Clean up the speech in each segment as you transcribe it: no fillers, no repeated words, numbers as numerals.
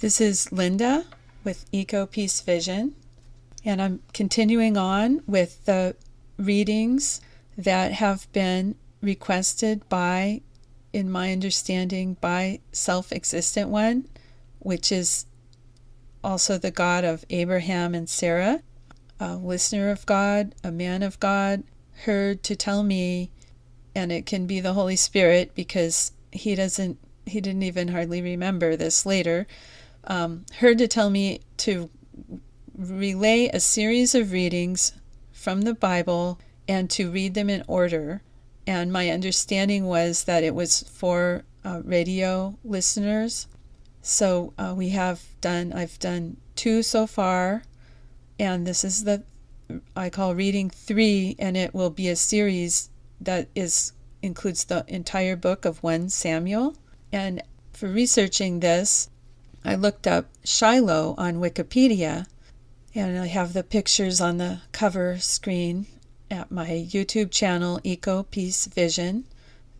This is Linda with Eco Peace Vision, and I'm continuing on with the readings that have been requested by, in my understanding, by Self-Existent One, which is also the God of Abraham and Sarah, a listener of God, a man of God, heard to tell me, and it can be the Holy Spirit because he didn't even hardly remember this later, heard to tell me to relay a series of readings from the Bible and to read them in order. And my understanding was that it was for radio listeners. So I've done 2 so far, and this is I call reading 3, and it will be a series that includes the entire book of 1 Samuel. And for researching this, I looked up Shiloh on Wikipedia, and I have the pictures on the cover screen at my YouTube channel, Eco Peace Vision.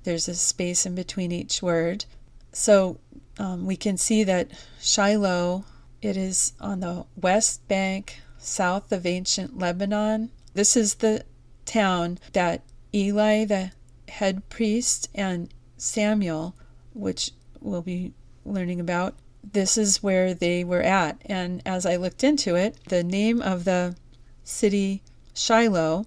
There's a space in between each word. So we can see that Shiloh, it is on the west bank, south of ancient Lebanon. This is the town that Eli, the head priest, and Samuel, which we'll be learning about, this is where they were at. And as I looked into it, the name of the city Shiloh,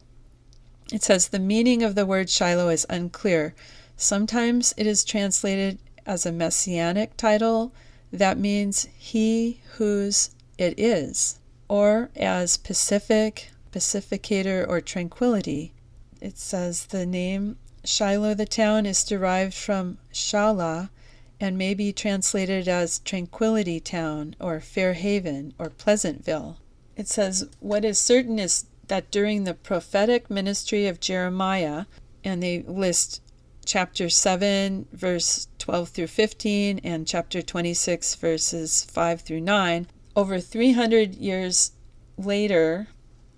it says the meaning of the word Shiloh is unclear. Sometimes it is translated as a messianic title that means he whose it is, or as Pacific, pacificator, or tranquility. It says the name Shiloh, the town, is derived from Shala and may be translated as Tranquility Town or Fair Haven or Pleasantville. It says what is certain is that during the prophetic ministry of Jeremiah, and they list chapter 7, verse 12 through 15, and chapter 26, verses 5 through 9, over 300 years later,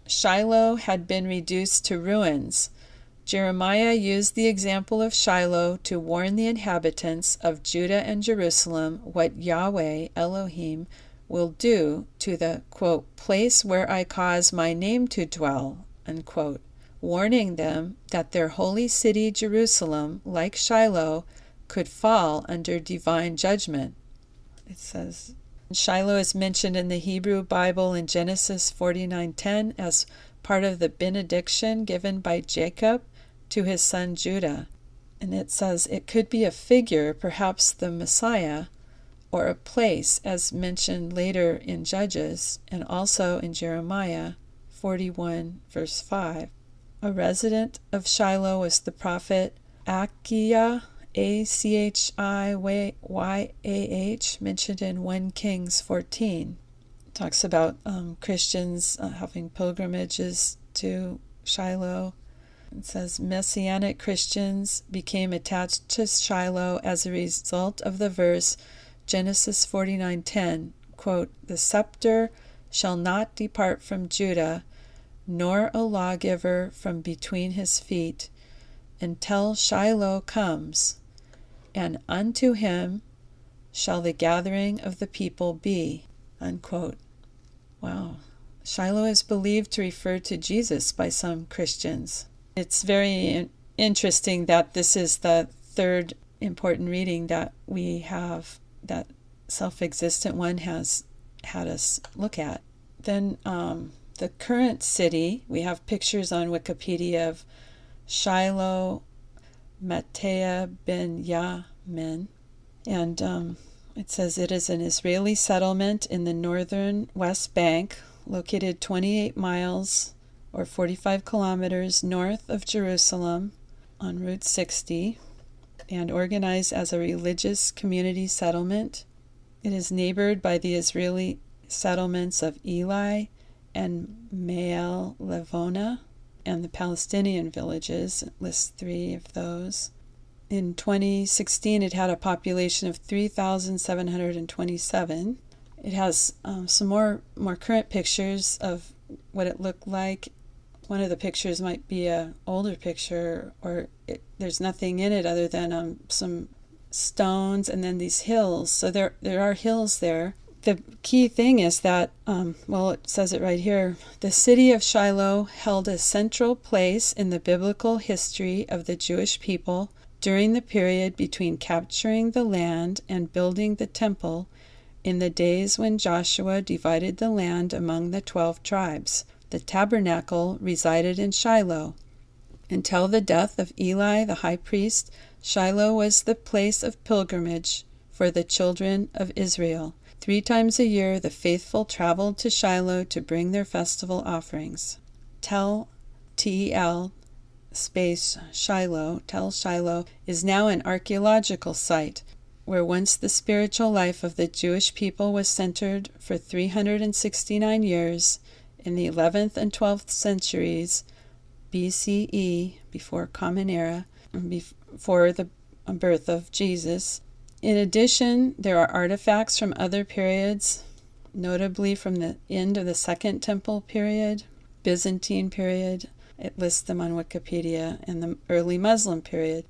Shiloh had been reduced to ruins. Jeremiah used the example of Shiloh to warn the inhabitants of Judah and Jerusalem what Yahweh Elohim will do to the, quote, place where I cause my name to dwell, unquote, warning them that their holy city Jerusalem, like Shiloh, could fall under divine judgment. It says Shiloh is mentioned in the Hebrew Bible in Genesis 49:10 as part of the benediction given by Jacob to his son Judah. And it says it could be a figure, perhaps the Messiah, or a place as mentioned later in Judges and also in Jeremiah 41 verse 5. A resident of Shiloh was the prophet Achiyah, Achiyah, mentioned in 1 Kings 14. It talks about Christians having pilgrimages to Shiloh. It says Messianic Christians became attached to Shiloh as a result of the verse Genesis 49:10, quote, the scepter shall not depart from Judah, nor a lawgiver from between his feet, until Shiloh comes, and unto him shall the gathering of the people be, unquote. Wow. Shiloh is believed to refer to Jesus by some Christians. It's very interesting that this is the third important reading that we have, that Self-Existent One has had us look at. Then the current city, we have pictures on Wikipedia of Shiloh, Matteh ben Yamin, and it says it is an Israeli settlement in the northern West Bank, located 28 miles or 45 kilometers north of Jerusalem on Route 60, and organized as a religious community settlement. It is neighbored by the Israeli settlements of Eli and Mael Levona, and the Palestinian villages. It lists 3 of those. In 2016, it had a population of 3,727. It has some more current pictures of what it looked like. One of the pictures might be an older picture, or there's nothing in it other than some stones and then these hills. So there are hills there. the key thing is that, it says it right here, the city of Shiloh held a central place in the biblical history of the Jewish people during the period between capturing the land and building the temple in the days when Joshua divided the land among the 12 tribes. The tabernacle resided in Shiloh. Until the death of Eli the high priest, Shiloh was the place of pilgrimage for the children of Israel. 3 times a year the faithful traveled to Shiloh to bring their festival offerings. Tel Shiloh is now an archaeological site where once the spiritual life of the Jewish people was centered for 369 years in the 11th and 12th centuries BCE, before Common Era, before the birth of Jesus. In addition, there are artifacts from other periods, notably from the end of the Second Temple period, Byzantine period. It lists them on Wikipedia, and the early Muslim period.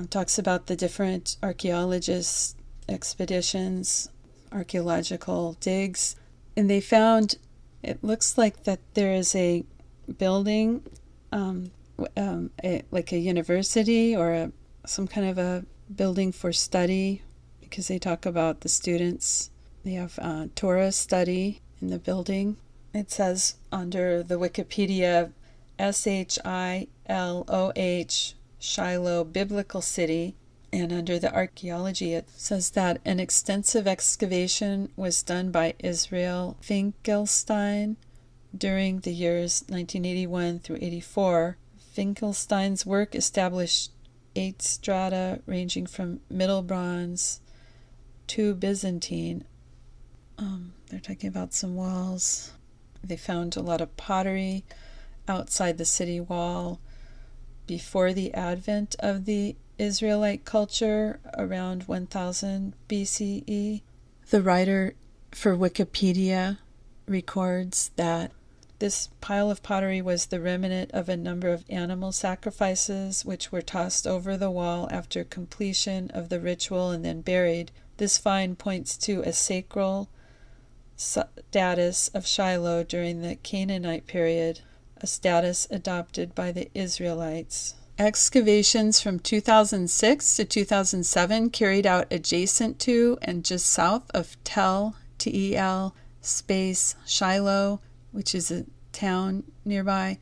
Talks about the different archaeologists' expeditions, archaeological digs, and they found, it looks like that there is a building, like a university or some kind of a building for study, because they talk about the students. They have Torah study in the building. It says under the Wikipedia, Shiloh, Shiloh Biblical City, and under the archaeology it says that an extensive excavation was done by Israel Finkelstein during the years 1981 through 84. Finkelstein's work established 8 strata ranging from Middle Bronze to Byzantine. They're talking about some walls. They found a lot of pottery outside the city wall before the advent of the Israelite culture around 1000 BCE. The writer for Wikipedia records that this pile of pottery was the remnant of a number of animal sacrifices which were tossed over the wall after completion of the ritual and then buried. This find points to a sacral status of Shiloh during the Canaanite period, a status adopted by the Israelites. Excavations from 2006 to 2007 carried out adjacent to and just south of Tel Shiloh, which is a town nearby,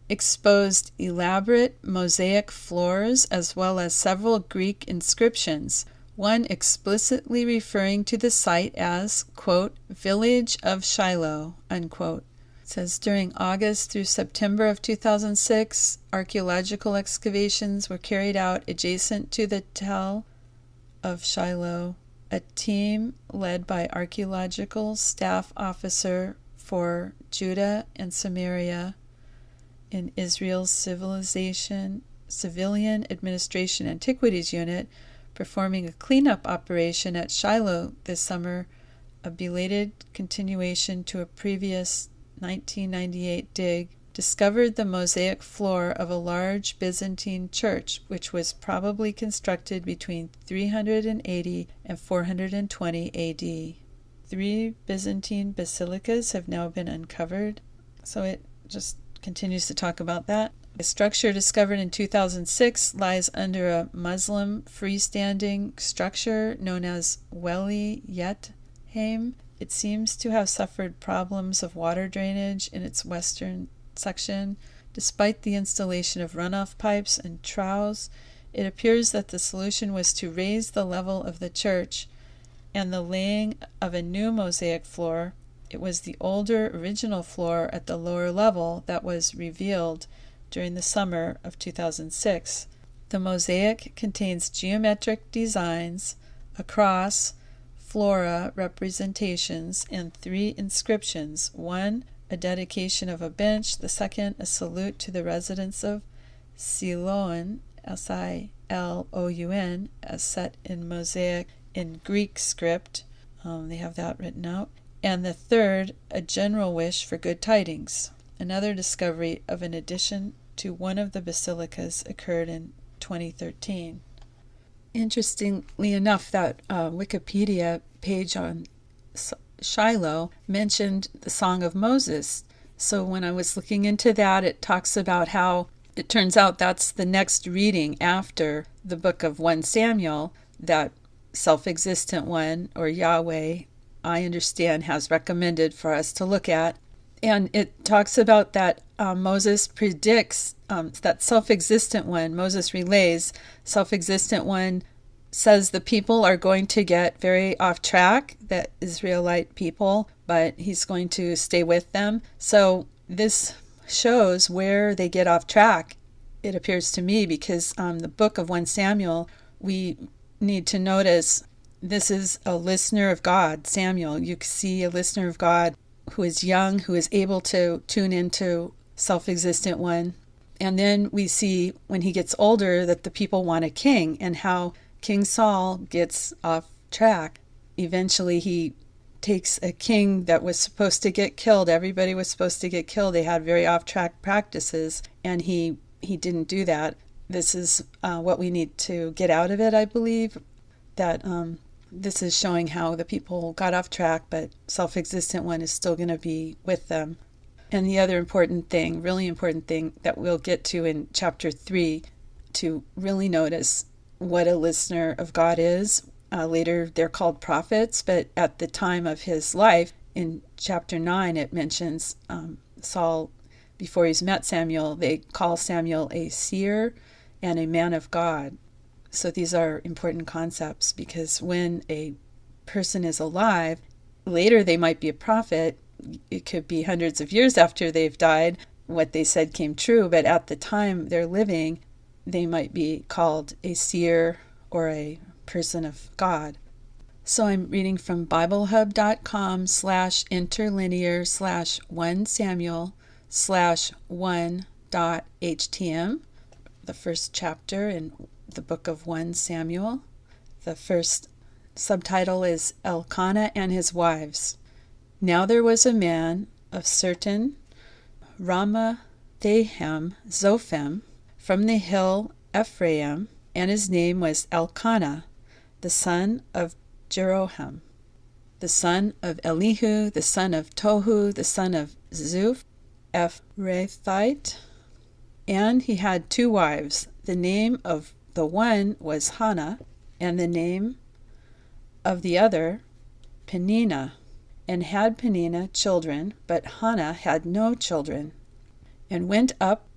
exposed elaborate mosaic floors as well as several Greek inscriptions, one explicitly referring to the site as, quote, village of Shiloh, unquote. It says during August through September of 2006, archaeological excavations were carried out adjacent to the Tel of Shiloh. A team led by archaeological staff officer for Judah and Samaria in Israel's Civilian Administration Antiquities Unit performing a cleanup operation at Shiloh this summer, a belated continuation to a previous 1998 dig, discovered the mosaic floor of a large Byzantine church, which was probably constructed between 380 and 420 AD. 3 Byzantine basilicas have now been uncovered, so it just continues to talk about that. A structure discovered in 2006 lies under a Muslim freestanding structure known as Weli Yet Haim. It seems to have suffered problems of water drainage in its western section. Despite the installation of runoff pipes and troughs, it appears that the solution was to raise the level of the church and the laying of a new mosaic floor. It was the older original floor at the lower level that was revealed during the summer of 2006. The mosaic contains geometric designs, a cross, flora representations, and 3 inscriptions. 1, a dedication of a bench. The second, a salute to the residents of Siloan, Siloun, as set in mosaic in Greek script. They have that written out. And the third, a general wish for good tidings. Another discovery of an addition to one of the basilicas occurred in 2013. Interestingly enough, that Wikipedia page on Shiloh mentioned the Song of Moses. So when I was looking into that, it talks about how it turns out that's the next reading after the book of 1 Samuel that Self-Existent One, or Yahweh, I understand, has recommended for us to look at. And it talks about that Moses predicts that Self-Existent One, Moses relays, Self-Existent One says the people are going to get very off track, the Israelite people, but he's going to stay with them. So this shows where they get off track, it appears to me, because the book of 1 Samuel, we need to notice this is a listener of God, Samuel. You see a listener of God who is young, who is able to tune into Self-Existent One. And then we see when he gets older that the people want a king, and how King Saul gets off track. Eventually he takes a king that was supposed to get killed. Everybody was supposed to get killed. They had very off-track practices, and he didn't do that. This is what we need to get out of it, I believe, that this is showing how the people got off track, but Self-Existent One is still going to be with them. And the other important thing, really important thing that we'll get to in chapter 3, to really notice what a listener of God is. Later they're called prophets, but at the time of his life, in chapter 9, it mentions Saul, before he's met Samuel, they call Samuel a seer and a man of God. So these are important concepts, because when a person is alive, later they might be a prophet. It could be hundreds of years after they've died, what they said came true, but at the time they're living, they might be called a seer or a person of God. So I'm reading from BibleHub.com/interlinear/1Samuel/1.htm, the first chapter in the book of 1 Samuel. The first subtitle is Elkanah and his wives. Now there was a man of certain Ramathaim Zophim from the hill Ephraim, and his name was Elkanah, the son of Jeroham, the son of Elihu, the son of Tohu, the son of Zuph, Ephrathite. And he had 2 wives. The name of the one was Hannah, and the name of the other Peninnah. And had Peninnah children, but Hannah had no children. And went up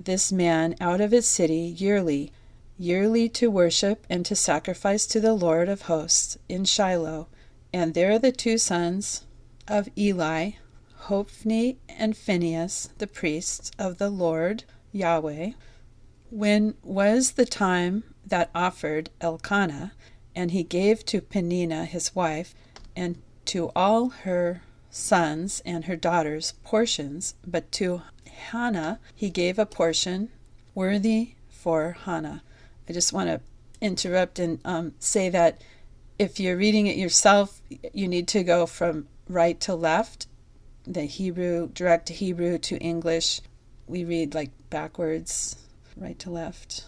this man out of his city yearly to worship and to sacrifice to the Lord of hosts in Shiloh. And there the 2 sons of Eli, Hophni and Phinehas, the priests of the Lord Yahweh. When was the time that offered Elkanah, and he gave to Peninnah his wife, and to all her sons and her daughters portions, but to Hannah he gave a portion worthy for Hannah. I just want to interrupt and say that if you're reading it yourself, you need to go from right to left, the Hebrew, direct Hebrew to English. We read like backwards, right to left.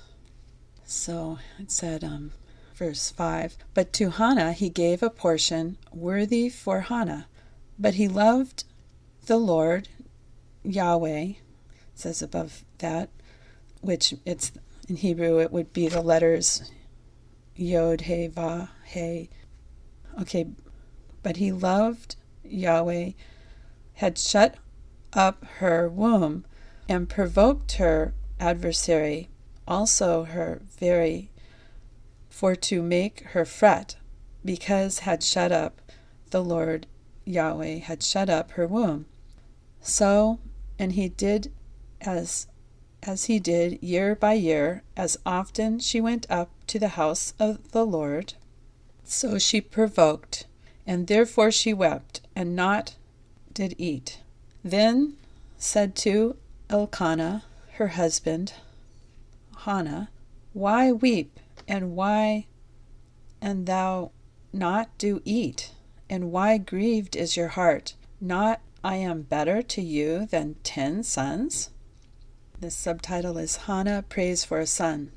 So it said, verse 5, but to Hannah he gave a portion worthy for Hannah. But he loved the Lord Yahweh, it says above that, which it's in Hebrew it would be the letters Yod, He, Vav, He. Okay, but he loved Yahweh, had shut up her womb, and provoked her adversary, also her very, for to make her fret, because had shut up, the Lord Yahweh had shut up her womb. So, and he did as he did year by year, as often she went up to the house of the Lord, so she provoked, and therefore she wept, and not did eat. Then said to Elkanah, her husband, Hannah, why weep, and why and thou not do eat? And why grieved is your heart? Not I am better to you than 10 sons? The subtitle is Hannah Prays for a Son.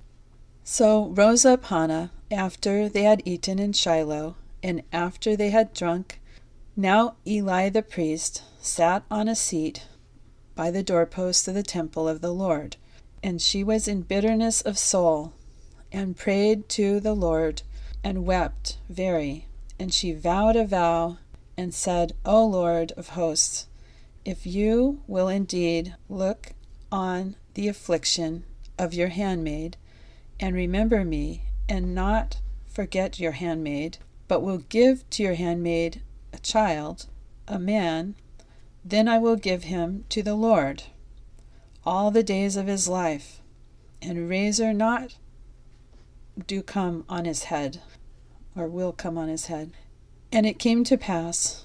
So rose up Hannah after they had eaten in Shiloh, and after they had drunk Now Eli the priest sat on a seat by the doorpost of the temple of the Lord, and she was in bitterness of soul, and prayed to the Lord, and wept very. And she vowed a vow, and said, O Lord of hosts, if you will indeed look on the affliction of your handmaid, and remember me, and not forget your handmaid, but will give to your handmaid a child, a man, then I will give him to the Lord all the days of his life, and razor not do come on his head, or will come on his head. And it came to pass,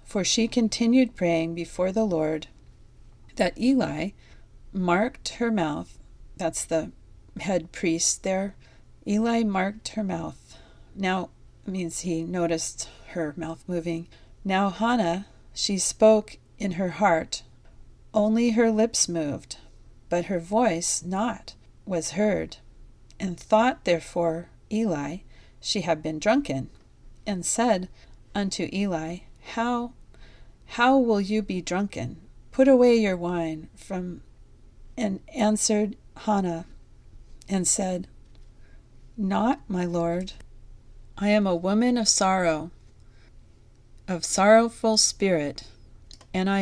for she continued praying before the Lord, that Eli marked her mouth. That's the head priest there. Eli marked her mouth. Now, it means he noticed her mouth moving. Now Hannah, she spoke in her heart, only her lips moved, but her voice not was heard, and thought therefore Eli she had been drunken, and said unto Eli, How will you be drunken? Put away your wine from. And answered Hannah, and said, Not, my Lord. I am a woman of sorrow, of sorrowful spirit, and I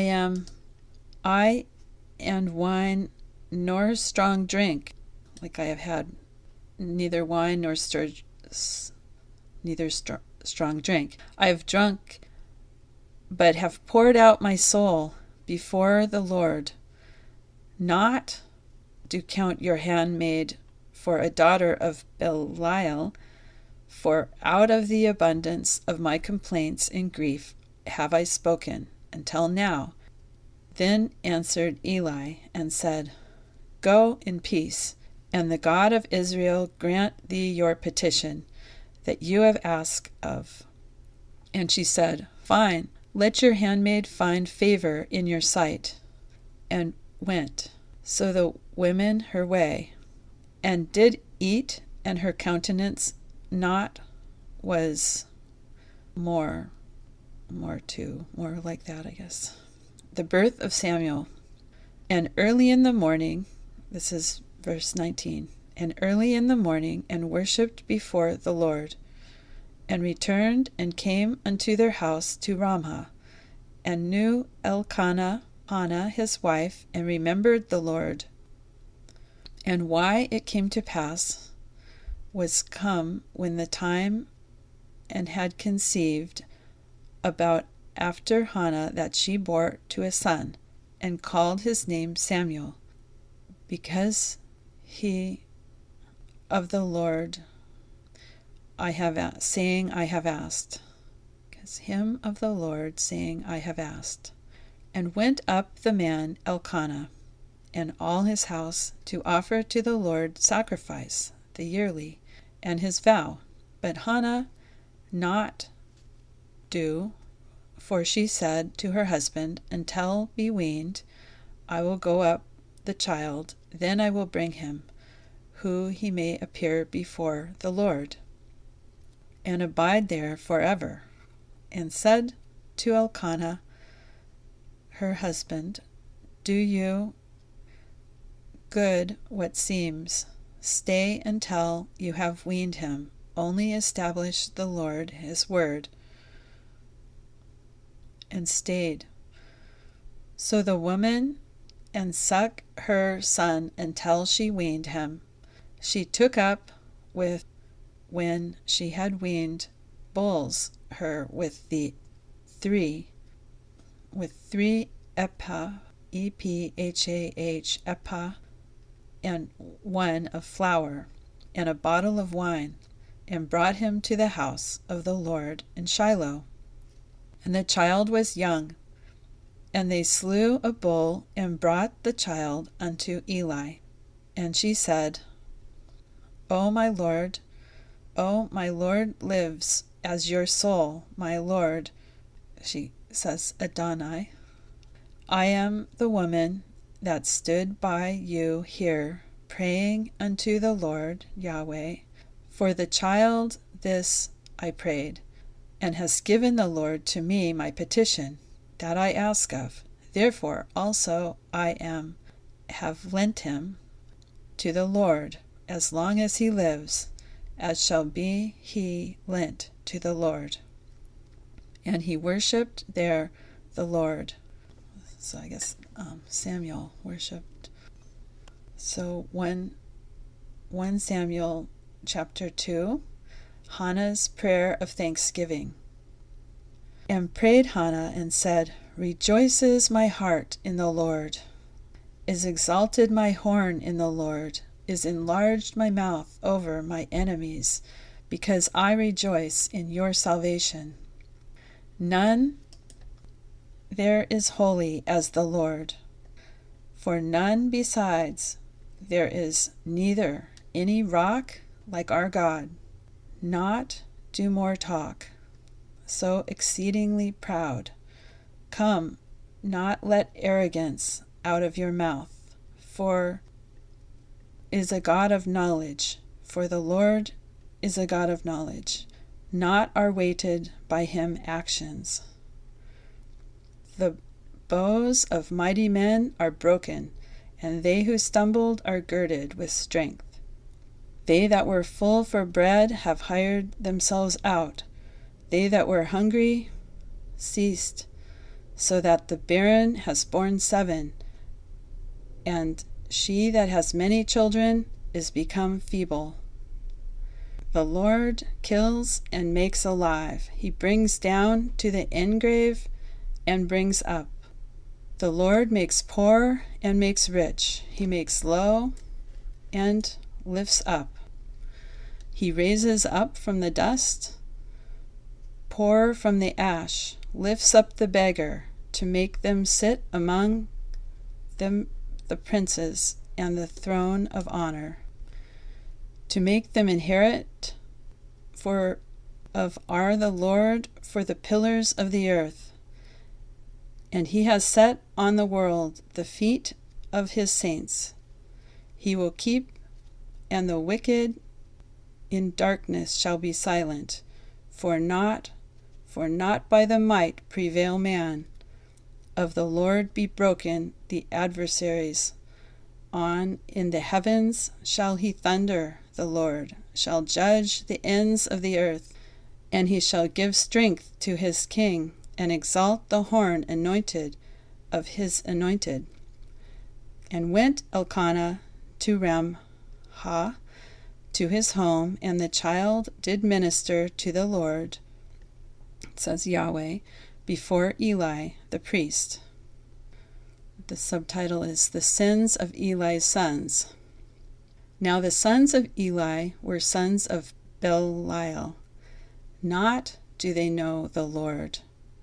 and wine nor strong drink, like I have had neither wine nor strong drink. I have drunk, but have poured out my soul before the Lord. Not do count your handmaid for a daughter of Belial, for out of the abundance of my complaints and grief have I spoken until now. Then answered Eli and said, Go in peace, and the God of Israel grant thee your petition that you have asked of. And she said, Fine, let your handmaid find favor in your sight. And went. So the women her way, and did eat, and her countenance not was more like that, I guess. The birth of Samuel. And early in the morning, this is verse 19, and early in the morning, and worshipped before the Lord, and returned and came unto their house to Ramah, and knew Elkanah, Hannah his wife, and remembered the Lord. And why it came to pass was come when the time, and had conceived about after Hannah, that she bore to a son, and called his name Samuel, because he of the Lord I have asked. Because him of the Lord, saying, I have asked. And went up the man Elkanah, and all his house, to offer to the Lord sacrifice, the yearly, and his vow. But Hannah not do, for she said to her husband, Until be weaned, I will go up the child, then I will bring him, who he may appear before the Lord, and abide there forever. And said to Elkanah, her husband, Do you good what seems, stay until you have weaned him, only establish the Lord his word. And stayed. So the woman and suck her son until she weaned him. She took up with, when she had weaned, bulls her with three ephah, ephah, ephah, and one of flour, and a bottle of wine, and brought him to the house of the Lord in Shiloh. And the child was young. And they slew a bull, and brought the child unto Eli. And she said, O my Lord lives, as your soul, my Lord, she says Adonai, I am the woman that stood by you here, praying unto the Lord Yahweh. For the child this I prayed, and hast given the Lord to me my petition, that I ask of. Therefore also have lent him to the Lord as long as he lives, as shall be he lent to the Lord. And he worshipped there the Lord. So I guess Samuel worshipped. So 1 Samuel chapter 2, Hannah's prayer of thanksgiving. And prayed Hannah and said, Rejoices my heart in the Lord, is exalted my horn in the Lord, is enlarged my mouth over my enemies, because I rejoice in your salvation. None there is holy as the Lord, for none besides there is neither any rock like our God. Not do more talk, so exceedingly proud. Come, not let arrogance out of your mouth, for is a God of knowledge, for the Lord is a God of knowledge, not are weighted by him actions. The bows of mighty men are broken, and they who stumbled are girded with strength. They that were full for bread have hired themselves out. They that were hungry ceased, so that the barren has borne 7, and she that has many children is become feeble. The Lord kills and makes alive. He brings down to the engrave and brings up. The Lord makes poor and makes rich. He makes low and lifts up. He raises up from the dust, poor from the ash, lifts up the beggar, to make them sit among them the princes and the throne of honor, to make them inherit are the Lord for the pillars of the earth. And he has set on the world the feet of his saints. He will keep, and the wicked in darkness shall be silent, for not by the might prevail man. Of the Lord be broken the adversaries. On in the heavens shall he thunder. The Lord shall judge the ends of the earth, and he shall give strength to his king, and exalt the horn anointed of his anointed. And went Elkanah to Ramah, to his home, and the child did minister to the Lord, it says Yahweh, before Eli the priest. The subtitle is The Sins of Eli's Sons. Now the sons of Eli were sons of Belial. Not do they know the Lord,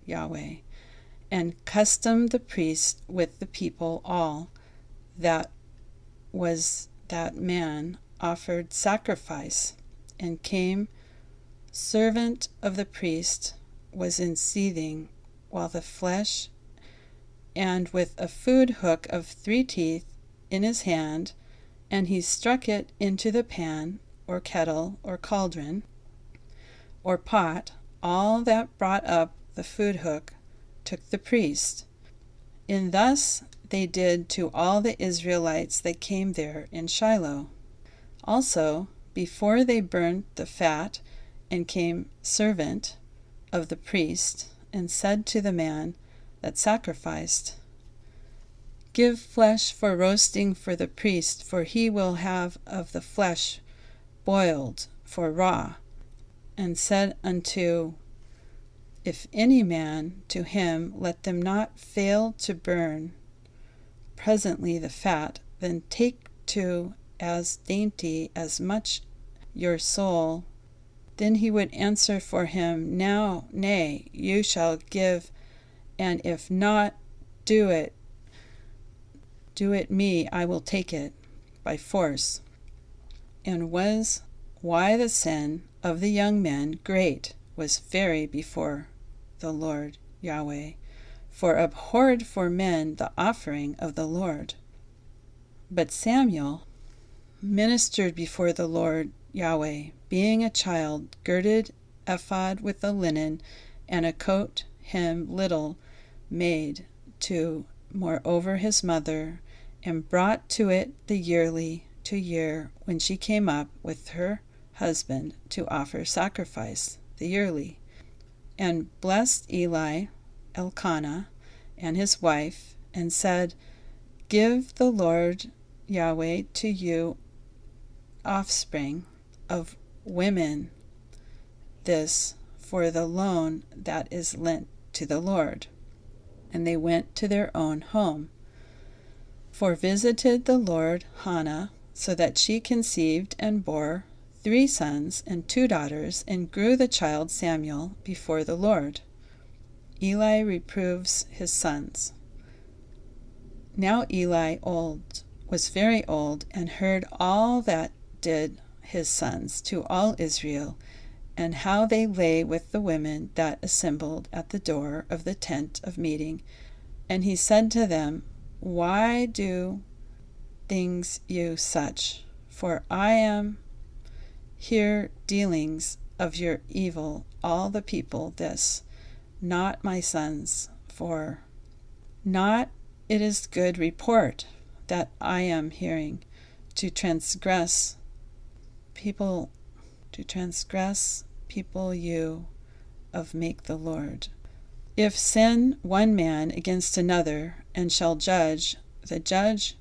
Yahweh, and customed the priest with the people all. That was that man offered sacrifice, and came servant of the priest was in seething, while the flesh, and with a food hook of 3 teeth in his hand, and he struck it into the pan, or kettle, or cauldron, or pot. All that brought up the food hook took the priest. And thus they did to all the Israelites that came there in Shiloh. Also, before they burnt the fat, and came servant of the priest, and said to the man that sacrificed, Give flesh for roasting for the priest, for he will have of the flesh boiled for raw. And said unto, If any man to him, let them not fail to burn presently the fat, then take to as dainty as much your soul. Then he would answer for him, Now, nay, you shall give, and if not, do it me, I will take it by force. And was why the sin of the young men great was very before the Lord Yahweh, for abhorred for men the offering of the Lord. But Samuel ministered before the Lord Yahweh, being a child girded ephod with the linen, and a coat hem little made to moreover his mother, and brought to it the yearly to year when she came up with her husband to offer sacrifice, the yearly. And blessed Eli Elkanah and his wife, and said, Give the Lord Yahweh to you offspring of women this for the loan that is lent to the Lord. And they went to their own home. For visited the Lord Hannah, so that she conceived and bore 3 sons and 2 daughters, and grew the child Samuel before the Lord. Eli reproves his sons. Now Eli was very old, and heard all that did his sons to all Israel, and how they lay with the women that assembled at the door of the tent of meeting. And he said to them, Why do things you such? For I am here dealings of your evil, all the people this, not my sons, for not it is good report that I am hearing to transgress people you of make the Lord. If sin one man against another, and shall judge the judge,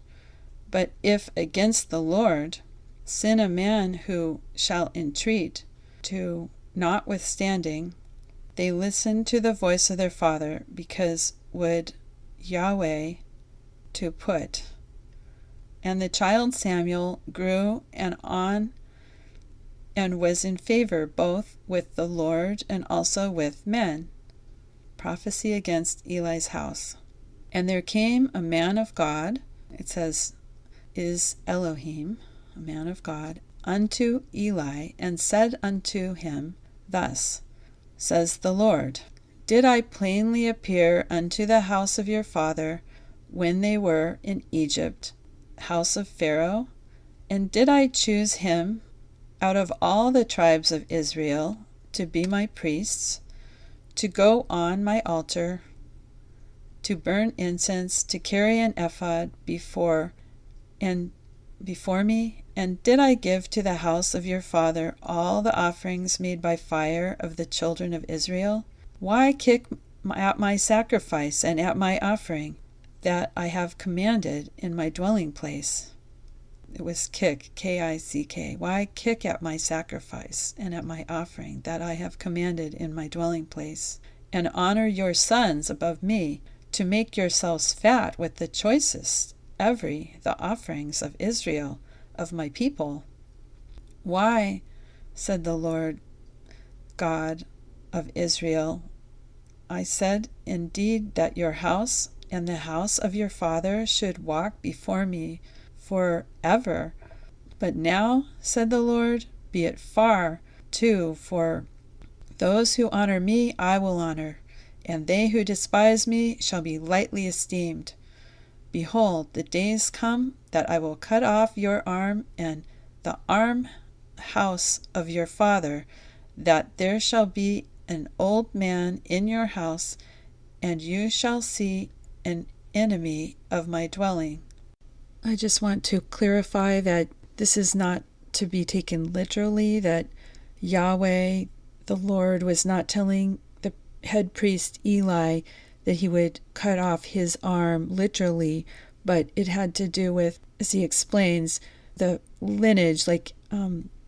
but if against the Lord, sin a man who shall entreat to notwithstanding, they listen to the voice of their father, because would Yahweh to put. And the child Samuel grew and was in favor both with the Lord and also with men. Prophecy against Eli's house. And there came a man of God, it says, is Elohim, a man of God, unto Eli, and said unto him, Thus says the Lord, Did I plainly appear unto the house of your father when they were in Egypt, house of Pharaoh? And did I choose him out of all the tribes of Israel to be my priests, to go on my altar, to burn incense, to carry an ephod before me? And did I give to the house of your father all the offerings made by fire of the children of Israel? Why kick at my sacrifice and at my offering that I have commanded in my dwelling place? It was kick, K-I-C-K. Why kick at my sacrifice and at my offering that I have commanded in my dwelling place? And honor your sons above me, to make yourselves fat with the choicest, the offerings of Israel, of my people. Why, said the Lord God of Israel, I said indeed that your house and the house of your father should walk before me forever. But now, said the Lord, be it far too, for those who honor me I will honor, and they who despise me shall be lightly esteemed. Behold, the days come that I will cut off your arm and the arm house of your father, that there shall be an old man in your house, and you shall see an enemy of my dwelling. I just want to clarify that this is not to be taken literally, that Yahweh, the Lord, was not telling the head priest Eli that he would cut off his arm literally, but it had to do with, as he explains, the lineage, like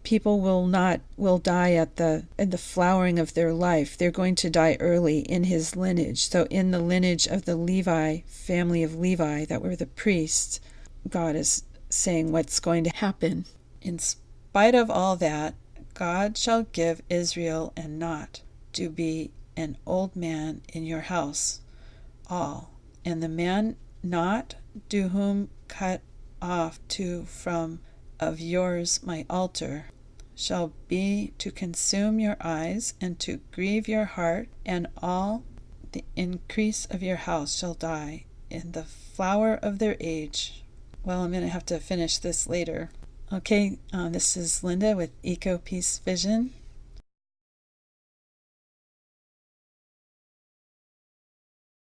people will die at the flowering of their life. They're going to die early in his lineage. So in the lineage of the Levi, family of Levi, that were the priests, God is saying what's going to happen. In spite of all that, God shall give Israel and not to be an old man in your house, all, and the man not to whom cut off to from of yours my altar shall be to consume your eyes and to grieve your heart, and all the increase of your house shall die in the flower of their age. Well, I'm going to have to finish this later. Okay, this is Linda with Eco Peace Vision.